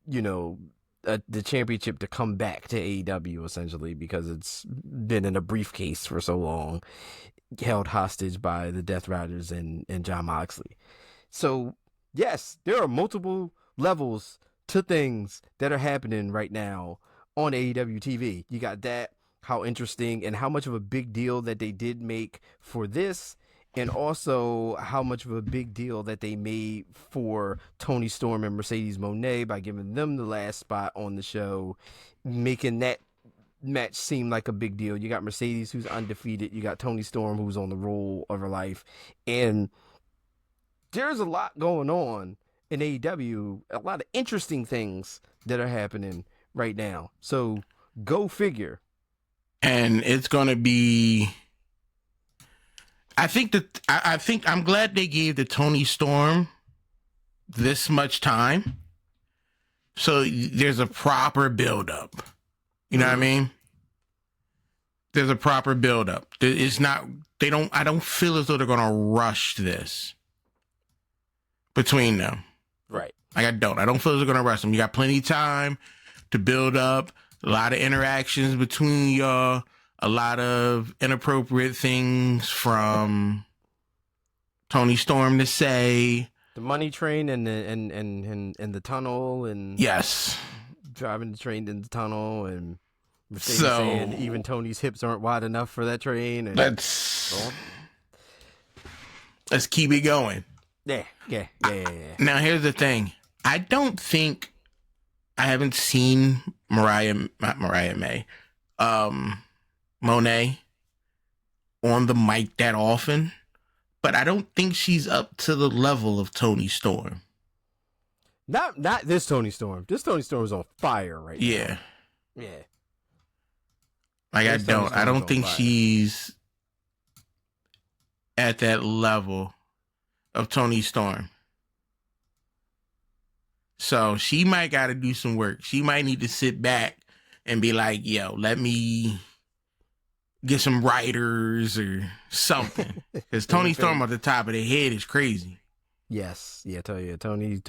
the championship to come back to AEW, essentially, because it's been in a briefcase for so long, held hostage by the Death Riders and Jon Moxley. So, yes, there are multiple levels to things that are happening right now on AEW TV. You got that, how interesting and how much of a big deal that they did make for this, and also how much of a big deal that they made for Tony Storm and Mercedes Moné by giving them the last spot on the show, making that match seem like a big deal. You got Mercedes, who's undefeated. You got Tony Storm, who's on the roll of her life. And there's a lot going on in AEW, a lot of interesting things that are happening right now. So go figure. And it's going to be... I think I'm glad they gave the Tony Storm this much time. So there's a proper build-up. You know what I mean? There's a proper build-up. It's not... I don't feel as though they're going to rush this between them. Right. Like, I don't feel as though they're going to rush them. You got plenty of time to build up, a lot of interactions between y'all, a lot of inappropriate things from Tony Storm to say. The money train and the tunnel, and yes, driving the train in the tunnel, and Mercedes saying even Tony's hips aren't wide enough for that train. And let's keep it going. Yeah. Now here's the thing. I haven't seen Monet on the mic that often, but I don't think she's up to the level of Tony Storm. Not this Tony Storm. This Tony Storm is on fire right now. Yeah. Like, This I don't think fire. she's at that level of Tony Storm. So she might got to do some work. She might need to sit back and be like, yo, let me get some writers or something. Because Tony Storm at the top of the head is crazy. Yes. Yeah, tell you, Tony's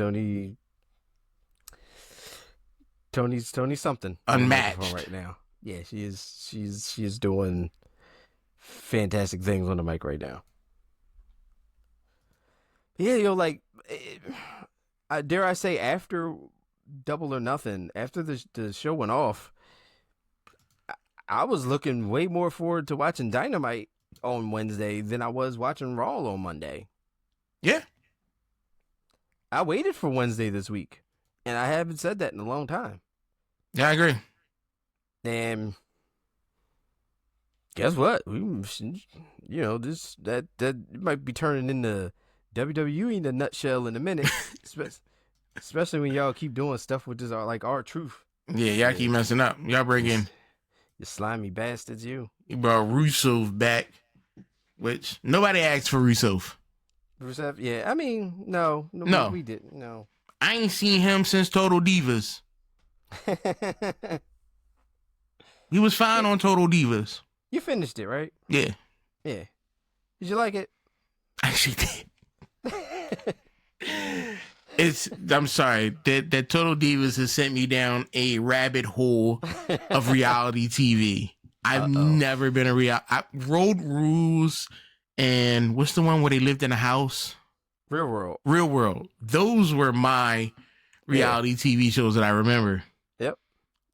something. Unmatched right now. Yeah, she is doing fantastic things on the mic right now. Yeah, like, dare I say, after Double or Nothing, after the show went off, I was looking way more forward to watching Dynamite on Wednesday than I was watching Raw on Monday. Yeah. I waited for Wednesday this week, and I haven't said that in a long time. Yeah, I agree. And guess what? That might be turning into WWE in a nutshell in a minute, especially when y'all keep doing stuff with this like R-Truth. Yeah, y'all keep messing up. Y'all bring in you slimy bastards, you. You brought Rusev back, which nobody asked for Rusev. Rusev, yeah. I mean, no. We didn't. No. I ain't seen him since Total Divas. He was fine on Total Divas. You finished it, right? Yeah. Yeah. Did you like it? I actually did. I'm sorry. That Total Divas has sent me down a rabbit hole of reality TV. I've never been Road Rules, and what's the one where they lived in a house? Real World. Real World. Those were my reality TV shows that I remember. Yep.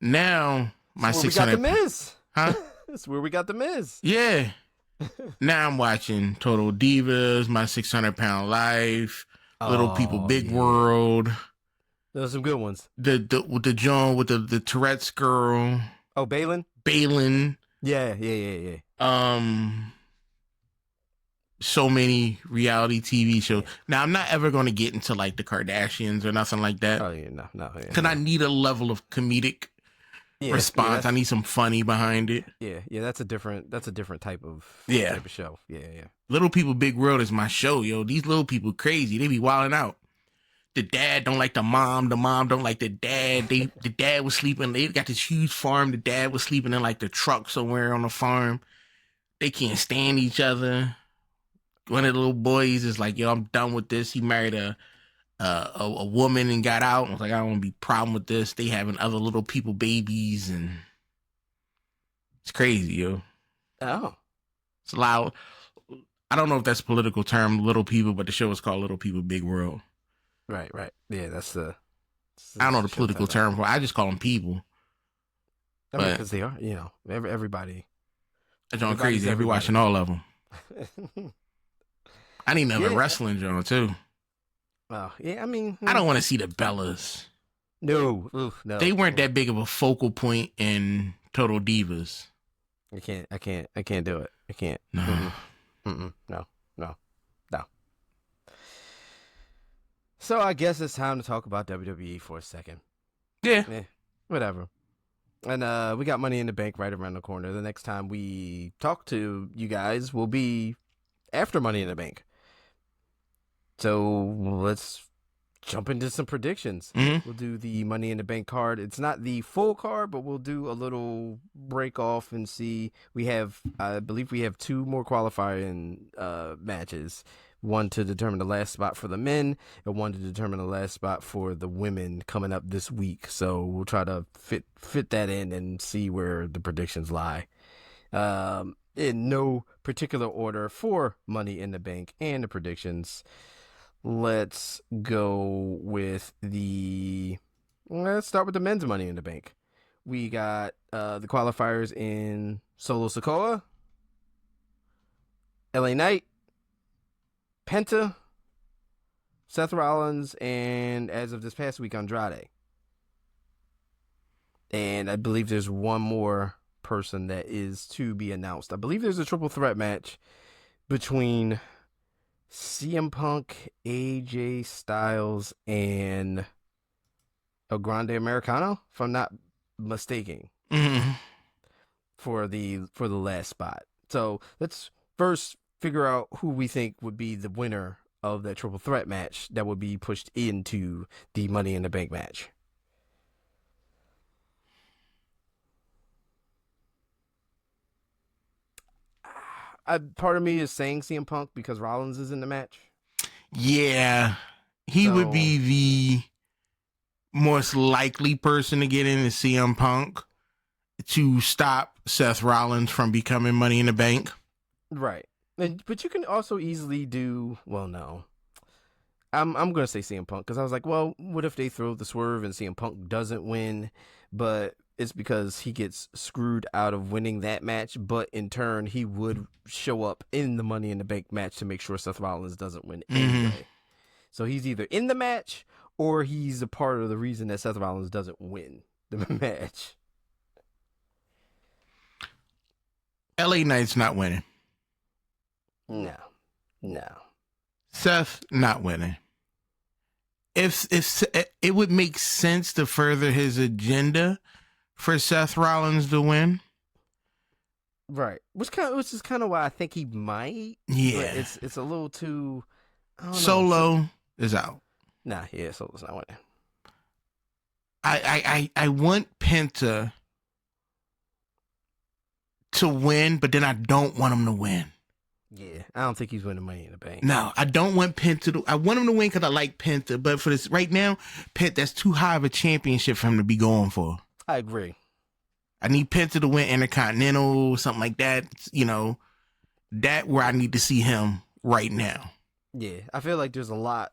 Now my 600. We got the Miz. Huh? That's where we got the Miz. Yeah. Now I'm watching Total Divas, My 600-Pound Life, Little People, Big World. Those are some good ones. The John with the Tourette's girl. Oh, Balin. Yeah. So many reality TV shows. Now I'm not ever going to get into like the Kardashians or nothing like that. Oh yeah, no. Because I need a level of comedic response. I need some funny behind it. Yeah. That's a different type of show. Yeah. Little People Big World is my show, yo. These little people crazy. They be wilding out. The dad don't like the mom don't like the dad. The dad was sleeping. They got this huge farm. The dad was sleeping in like the truck somewhere on the farm. They can't stand each other. One of the little boys is like, yo, I'm done with this. He married a woman and got out. I was like, I don't want to be problem with this. They having other little people babies, and it's crazy, yo. Oh. It's loud. I don't know if that's a political term, little people, but the show is called Little People Big World. Right. Yeah, that's the I don't know the political term for it. I just call them people. I mean, because they are, everybody. That's on crazy. I be watching all of them. I need another wrestling joint too. Oh, yeah, I mean. I don't want to see the Bellas. No. Oof, no. They weren't that big of a focal point in Total Divas. I can't do it. I can't. No. No. So I guess it's time to talk about WWE for a second. Yeah. Whatever. And we got Money in the Bank right around the corner. The next time we talk to you guys will be after Money in the Bank. So let's jump into some predictions. Mm-hmm. We'll do the Money in the Bank card. It's not the full card, but we'll do a little break off and see. I believe we have 2 more qualifying matches. One to determine the last spot for the men, and one to determine the last spot for the women coming up this week. So we'll try to fit that in and see where the predictions lie. In no particular order for Money in the Bank and the predictions. Let's go with let's start with the men's Money in the Bank. We got the qualifiers in Solo Sikoa, LA Knight, Penta, Seth Rollins, and as of this past week, Andrade. And I believe there's one more person that is to be announced. I believe there's a triple threat match between CM Punk, AJ Styles, and El Grande Americano, if I'm not mistaken, for the last spot. So let's first figure out who we think would be the winner of that triple threat match that would be pushed into the Money in the Bank match. Part of me is saying CM Punk because Rollins is in the match. Yeah, he would be the most likely person to get into CM Punk to stop Seth Rollins from becoming Money in the Bank. Right. But you can also easily do, well, no. I'm going to say CM Punk because I was like, well, what if they throw the swerve and CM Punk doesn't win? But it's because he gets screwed out of winning that match. But in turn, he would show up in the Money in the Bank match to make sure Seth Rollins doesn't win anyway. So he's either in the match or he's a part of the reason that Seth Rollins doesn't win the match. LA Knight's not winning. No. Seth not winning. If it would make sense to further his agenda for Seth Rollins to win, right? Which is kind of why I think he might. Yeah, but it's a little too. I don't know. Solo is out. Nah, yeah, Solo's not winning. I want Penta to win, but then I don't want him to win. Yeah, I don't think he's winning Money in the Bank. No, I don't want Penta to. I want him to win because I like Penta, but for this right now, that's too high of a championship for him to be going for. I agree. I need Penta to win Intercontinental, something like that. That where I need to see him right now. Yeah, I feel like there's a lot,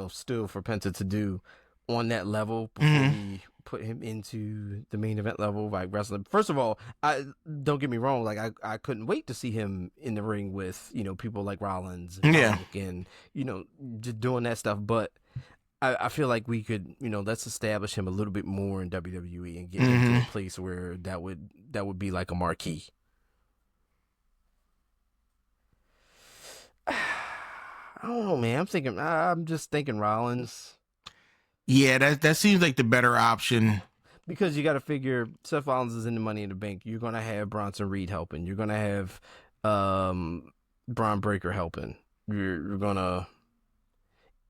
still for Penta to do on that level before we put him into the main event level, like wrestling. First of all, don't get me wrong, like I couldn't wait to see him in the ring with people like Rollins and Punk and just doing that stuff. But I feel like we could let's establish him a little bit more in WWE and get him to a place where that would be like a marquee. I don't know, man. I'm just thinking Rollins. Yeah, that seems like the better option. Because you got to figure Seth Rollins is in the Money in the Bank. You're going to have Bronson Reed helping. You're going to have Braun Breaker helping. You're going to...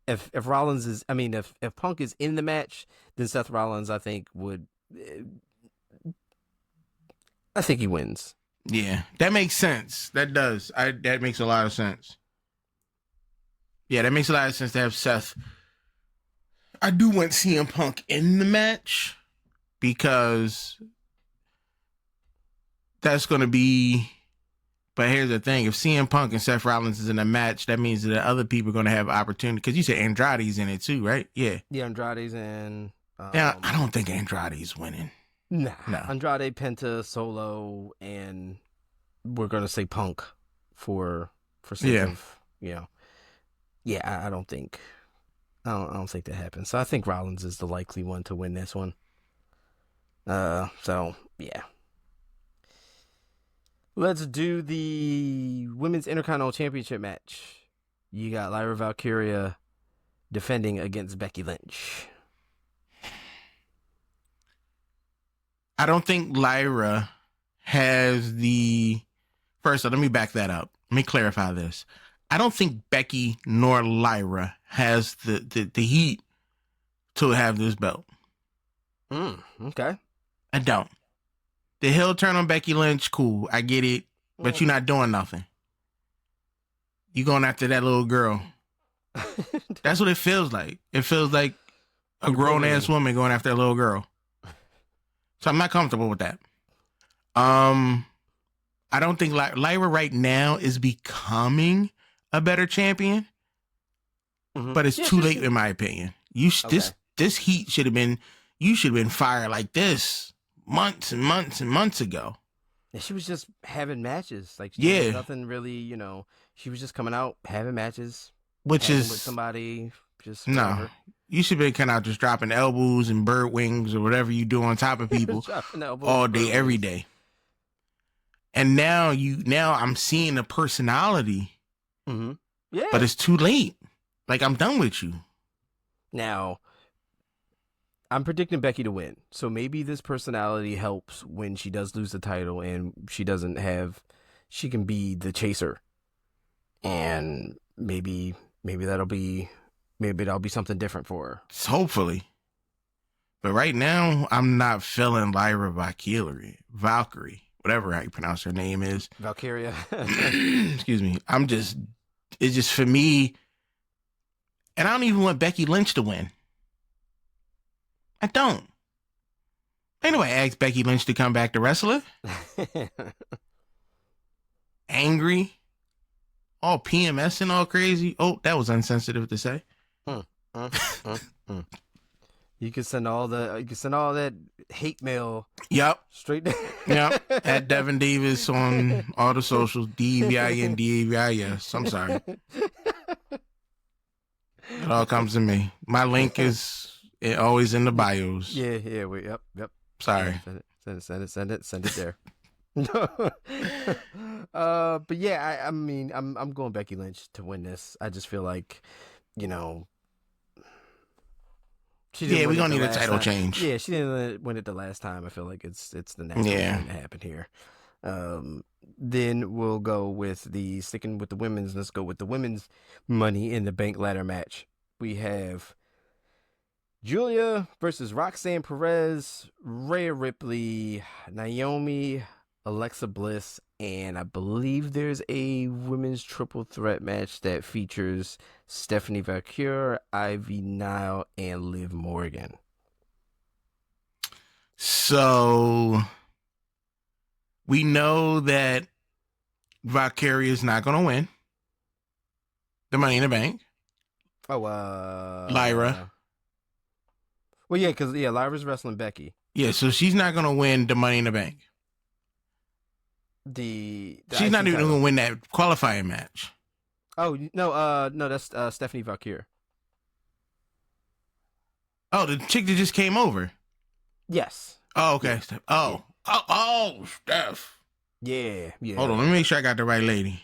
If Rollins is... I mean, if Punk is in the match, then Seth Rollins, I think, would... I think he wins. Yeah, that makes sense. That does. That makes a lot of sense. Yeah, that makes a lot of sense to have Seth... I do want CM Punk in the match because that's going to be... But here's the thing. If CM Punk and Seth Rollins is in a match, that means that other people are going to have opportunity. Because you said Andrade's in it too, right? Yeah. Yeah, Andrade's in. Yeah, I don't think Andrade's winning. Nah. No. Andrade, Penta, Solo, and we're gonna say Punk for sake of, you know. Yeah, I don't think that happens. So I think Rollins is the likely one to win this one. So yeah. Let's do the Women's Intercontinental Championship match. You got Lyra Valkyria defending against Becky Lynch. I don't think Lyra has the... First, let me back that up. Let me clarify this. I don't think Becky nor Lyra has the heat to have this belt. Okay. I don't. The heel turn on Becky Lynch, cool. I get it. But you're not doing nothing. You going after that little girl. That's what it feels like. It feels like a grown-ass woman going after a little girl. So I'm not comfortable with that. I don't think Lyra right now is becoming a better champion, but it's too late in my opinion. This heat should have been, you should have been fired like this months and months and months ago. And she was just having matches. Like, nothing really, she was just coming out, having matches. Which is with somebody, just no. whatever. You should be kind of just dropping elbows and bird wings or whatever you do on top of people all day, every day. And now I'm seeing the personality. Mm-hmm. Yeah. But it's too late. Like, I'm done with you. Now, I'm predicting Becky to win. So maybe this personality helps when she does lose the title and she can be the chaser. And maybe that'll be something different for her. Hopefully. But right now, I'm not feeling Lyra Valkyrie, whatever how you pronounce her name is. Valkyria. Excuse me. It's just for me, and I don't even want Becky Lynch to win. I don't. Anyway, I asked Becky Lynch to come back to wrestling. Angry. All PMS and all crazy. Oh, that was insensitive to say. You can send all that hate mail. Yep. Straight down. Yep. At Devin Davis on all the socials. DEVIN, DEVIS. I'm sorry. It all comes to me. My link is always in the bios. Yeah. Yep. Sorry. Send it there. But yeah, I mean, I'm going Becky Lynch to win this. I just feel like, we're gonna need a title change. Yeah, she didn't win it the last time. I feel like it's the next thing to happen here. Then we'll go with sticking with the women's. Let's go with the women's Money in the Bank ladder match. We have Julia versus Roxanne Perez, Rhea Ripley, Naomi, Alexa Bliss, and I believe there's a women's triple threat match that features Stephanie Valkyrie, Ivy Nile, and Liv Morgan. So we know that Valkyrie is not going to win the Money in the Bank. Oh, Lyra. Well, yeah, because Lyra's wrestling Becky. Yeah, so she's not going to win the Money in the Bank. She's not even going to win that qualifying match. Oh no, that's Stephanie Valkyrie. Oh, the chick that just came over. Yes. Oh, okay. Yeah. Oh, Steph. Yeah. Hold on, let me make sure I got the right lady.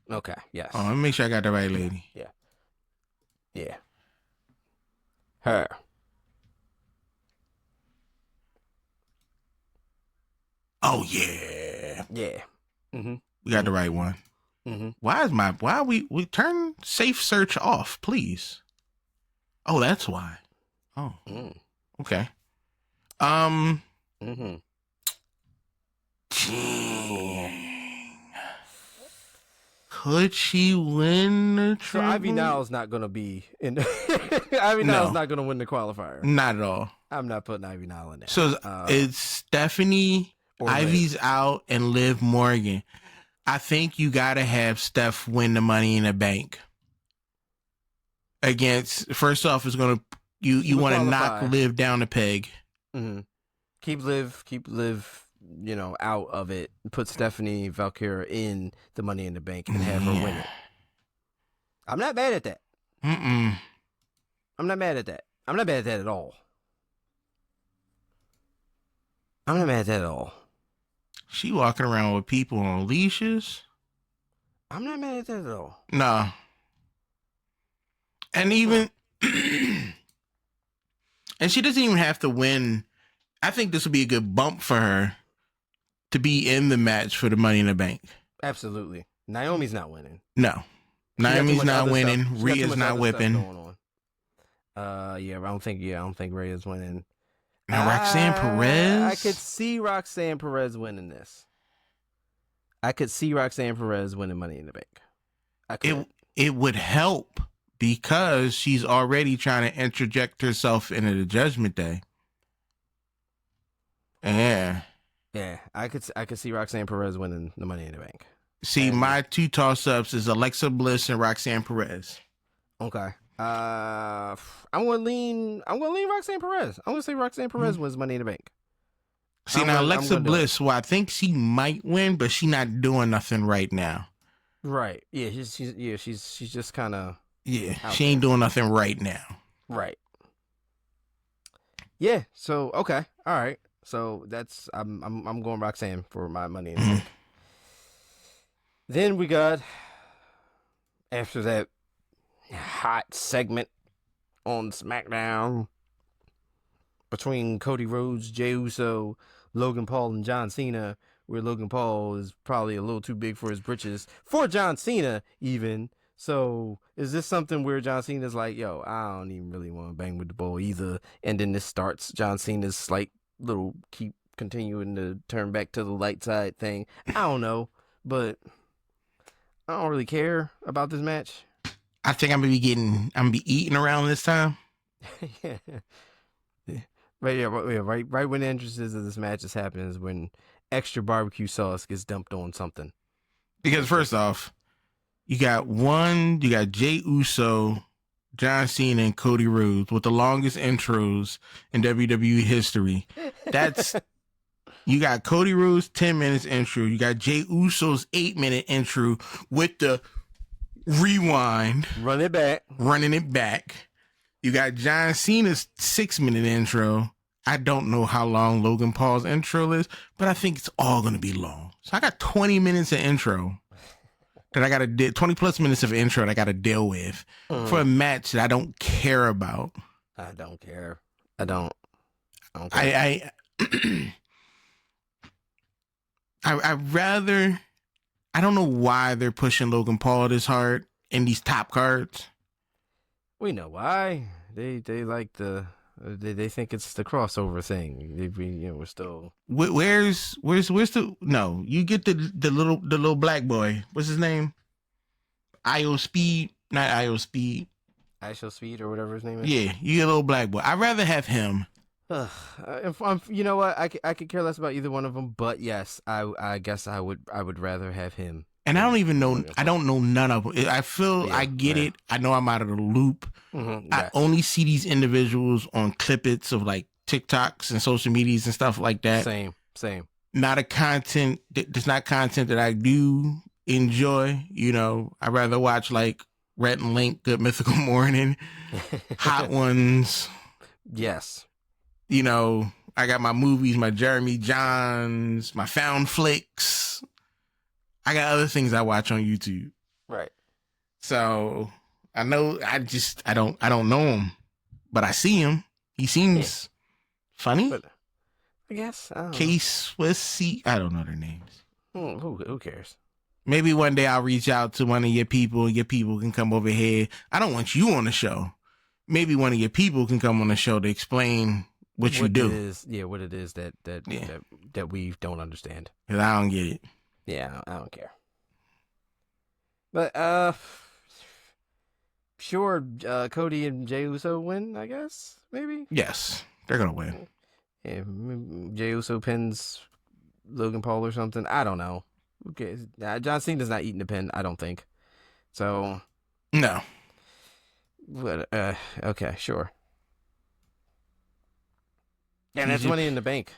Okay. Yes. Oh, let me make sure I got the right lady. Yeah. Her. Oh yeah. Mm-hmm. We got the right one. Mm-hmm. Why we turn safe search off, please? Oh, that's why. Oh. Okay. Mm-hmm. Could she win the triple? So Ivy Nile's not gonna be in. Nile's not gonna win the qualifier. Not at all. I'm not putting Ivy Nile in there. So it's Stephanie. Ivy's out and Liv Morgan. I think you gotta have Steph win the Money in the Bank. First off, it's gonna You want to knock Liv down a peg. Mm-hmm. Keep Liv, out of it. Put Stephanie Valkyria in the Money in the Bank and have her win it. I'm not mad at that. I'm not mad at that. I'm not mad at that at all. I'm not mad at that at all. She walking around with people on leashes. I'm not mad at that at all. No. And even... and she doesn't even have to win. I think this would be a good bump for her to be in the match for the Money in the Bank. Absolutely. Naomi's not winning. No. Naomi's not winning. Rhea's not whipping. I don't think Rhea's winning. Now Roxanne Perez? I could see Roxanne Perez winning this. I could see Roxanne Perez winning Money in the Bank. It would help because she's already trying to interject herself into the Judgment Day. Yeah. Yeah, I could see Roxanne Perez winning the Money in the Bank. See, my two toss-ups is Alexa Bliss and Roxanne Perez. Okay. I'm gonna lean Roxanne Perez. I'm gonna say Roxanne Perez wins Money in the Bank. See, now Alexa Bliss, well, I think she might win, but she's not doing nothing right now. Right. Yeah, she's just kind of she ain't doing nothing right now. Right. Yeah, so okay. All right. So that's I'm going Roxanne for my Money in the Bank. Then we got, after that hot segment on SmackDown between Cody Rhodes, Jey Uso, Logan Paul, and John Cena, where Logan Paul is probably a little too big for his britches, for John Cena even. So is this something where John Cena's like, yo, I don't even really want to bang with the bull either, and then this starts John Cena's like little keep continuing to turn back to the light side thing? I don't know, but I don't really care about this match. I think I'm gonna be eating around this time. Yeah. Right when the entrances of this match is happening is when extra barbecue sauce gets dumped on something. Because first off, you got Jey Uso, John Cena, and Cody Rhodes with the longest intros in WWE history. You got Cody Rhodes' 10 minutes intro. You got Jey Uso's 8-minute intro with the rewind. Running it back. You got John Cena's 6-minute intro. I don't know how long Logan Paul's intro is, but I think it's all going to be long. So I got 20 minutes of intro that I got to 20 plus minutes of intro that I got to deal with for a match that I don't care about. I don't care. I don't care. I don't know why they're pushing Logan Paul this hard in these top cards. We know why. They like they think it's the crossover thing. We're still. Where's the no? You get the little black boy. What's his name? IO Speed, not IO Speed. ISO Speed or whatever his name is. Yeah, you get a little black boy. I'd rather have him. You know what? I could care less about either one of them, but yes, I guess I would rather have him. And I don't even know. I don't know none of them. I feel I get it. I know I'm out of the loop. Mm-hmm, I only see these individuals on clippets of like TikToks and social medias and stuff like that. Same. Not a content. It's not content that I do enjoy. I'd rather watch like Rhett and Link, Good Mythical Morning, Hot Ones. Yes. I got my movies, my Jeremy Johns, my Found Flicks. I got other things I watch on YouTube. Right. So I know I don't know him, but I see him. He seems funny. But I guess. Case Swiss C. I don't know their names. Who cares? Maybe one day I'll reach out to one of your people. Your people can come over here. I don't want you on the show. Maybe one of your people can come on the show to explain what you do. What it is that we don't understand. Because I don't get it. Yeah, I don't care. But sure, Cody and Jey Uso win, I guess. Maybe. Yes, they're gonna win. Yeah, Jey Uso pins Logan Paul or something. I don't know. Okay, John Cena's not eating the pin. I don't think. So no. But okay, sure. And that's Money in the Bank.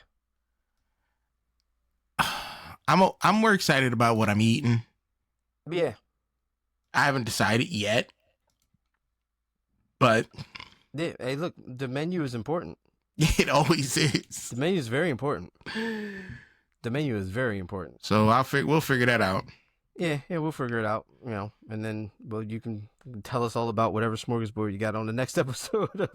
I'm more excited about what I'm eating. Yeah. I haven't decided yet. But yeah, hey, look, the menu is important. It always is. The menu is very important. The menu is very important. So we'll figure that out. Yeah, we'll figure it out, and then, you can tell us all about whatever smorgasbord you got on the next episode of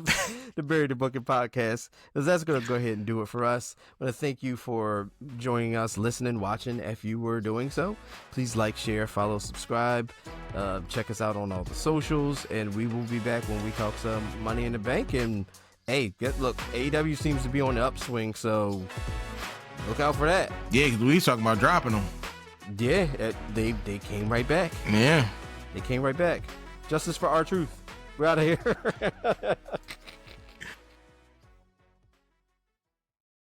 the Bury the Bucket podcast, because that's going to go ahead and do it for us. I want to thank you for joining us, listening, watching. If you were doing so, please like, share, follow, subscribe, check us out on all the socials, and we will be back when we talk some Money in the Bank. And hey, look, AEW seems to be on the upswing, so look out for that. Yeah, because we was talking about dropping them. Yeah, they came right back. Yeah. They came right back. Justice for our truth. We're out of here.